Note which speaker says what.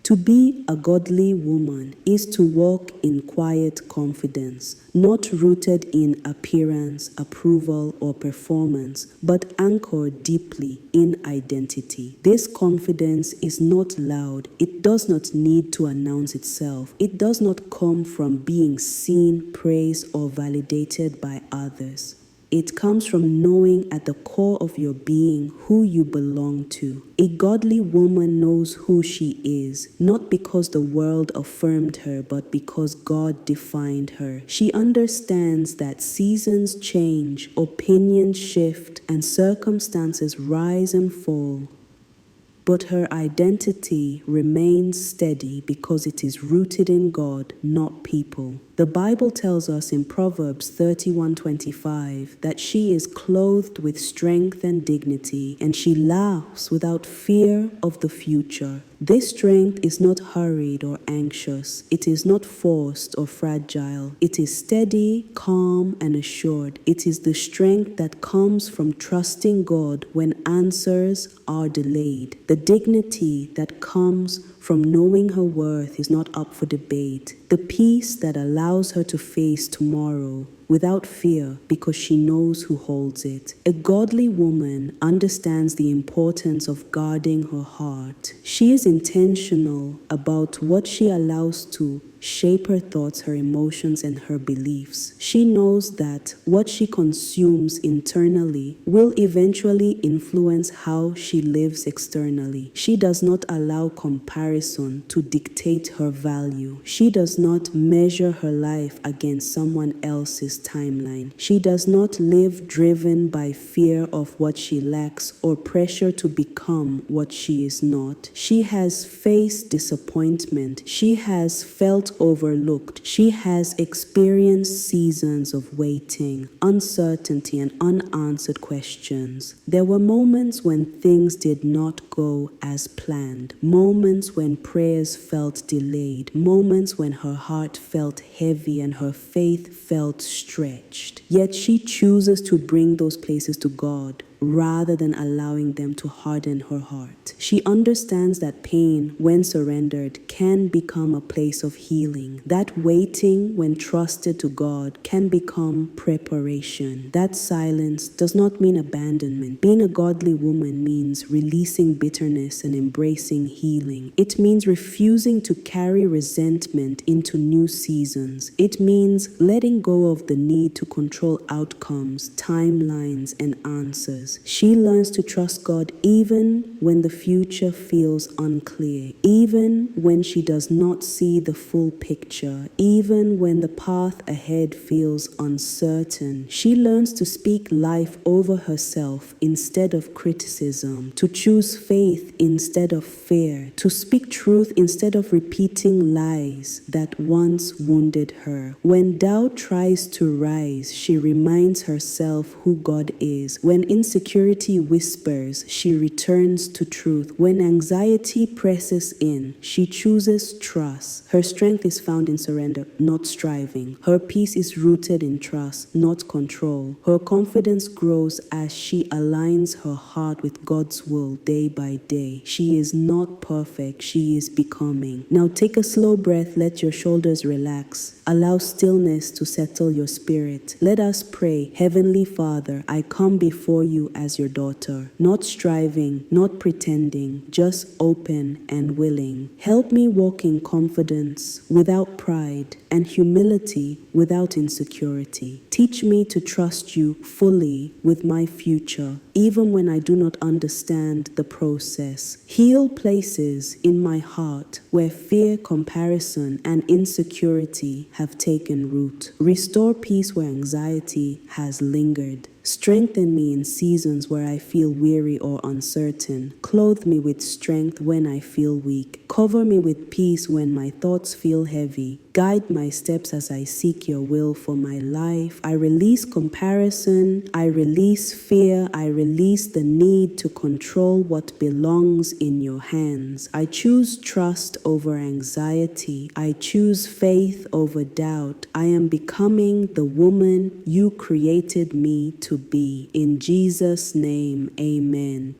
Speaker 1: To be a godly woman is to walk in quiet confidence, not rooted in appearance, approval, or performance, but anchored deeply in identity. This confidence is not loud. It does not need to announce itself. It does not come from being seen, praised, or validated by others. It comes from knowing at the core of your being who you belong to. A godly woman knows who she is, not because the world affirmed her, but because God defined her. She understands that seasons change, opinions shift, and circumstances rise and fall. But her identity remains steady because it is rooted in God, not people. The Bible tells us in Proverbs 31:25 that she is clothed with strength and dignity, and she laughs without fear of the future. This strength is not hurried or anxious. It is not forced or fragile. It is steady, calm, and assured. It is the strength that comes from trusting God when answers are delayed. The dignity that comes from knowing her worth is not up for debate. The peace that allows her to face tomorrow without fear because she knows who holds it. A godly woman understands the importance of guarding her heart. She is intentional about what she allows to shape her thoughts, her emotions, and her beliefs. She knows that what she consumes internally will eventually influence how she lives externally. She does not allow comparison to dictate her value. She does not measure her life against someone else's timeline. She does not live driven by fear of what she lacks or pressure to become what she is not. She has faced disappointment. She has felt overlooked. She has experienced seasons of waiting, uncertainty, and unanswered questions. There were moments when things did not go as planned, moments when prayers felt delayed, moments when her heart felt heavy and her faith felt stretched. Yet she chooses to bring those places to God rather than allowing them to harden her heart. She understands that pain, when surrendered, can become a place of healing. That waiting, when trusted to God, can become preparation. That silence does not mean abandonment. Being a godly woman means releasing bitterness and embracing healing. It means refusing to carry resentment into new seasons. It means letting go of the need to control outcomes, timelines, and answers. She learns to trust God even when the future feels unclear, even when she does not see the full picture, even when the path ahead feels uncertain. She learns to speak life over herself instead of criticism, to choose faith instead of fear, to speak truth instead of repeating lies that once wounded her. When doubt tries to rise, she reminds herself who God is. When insecurity whispers, she returns to truth. When anxiety presses in, she chooses trust. Her strength is found in surrender, not striving. Her peace is rooted in trust, not control. Her confidence grows as she aligns her heart with God's will day by day. She is not perfect, she is becoming. Now take a slow breath, let your shoulders relax. Allow stillness to settle your spirit. Let us pray. Heavenly Father, I come before you as your daughter, not striving, not pretending, just open and willing. Help me walk in confidence without pride and humility without insecurity. Teach me to trust you fully with my future, even when I do not understand the process. Heal places in my heart where fear, comparison, and insecurity have taken root. Restore peace where anxiety has lingered. Strengthen me in seasons where I feel weary or uncertain. Clothe me with strength when I feel weak. Cover me with peace when my thoughts feel heavy. Guide my steps as I seek your will for my life. I release comparison. I release fear. I release the need to control what belongs in your hands. I choose trust over anxiety. I choose faith over doubt. I am becoming the woman you created me to be. In Jesus' name, amen.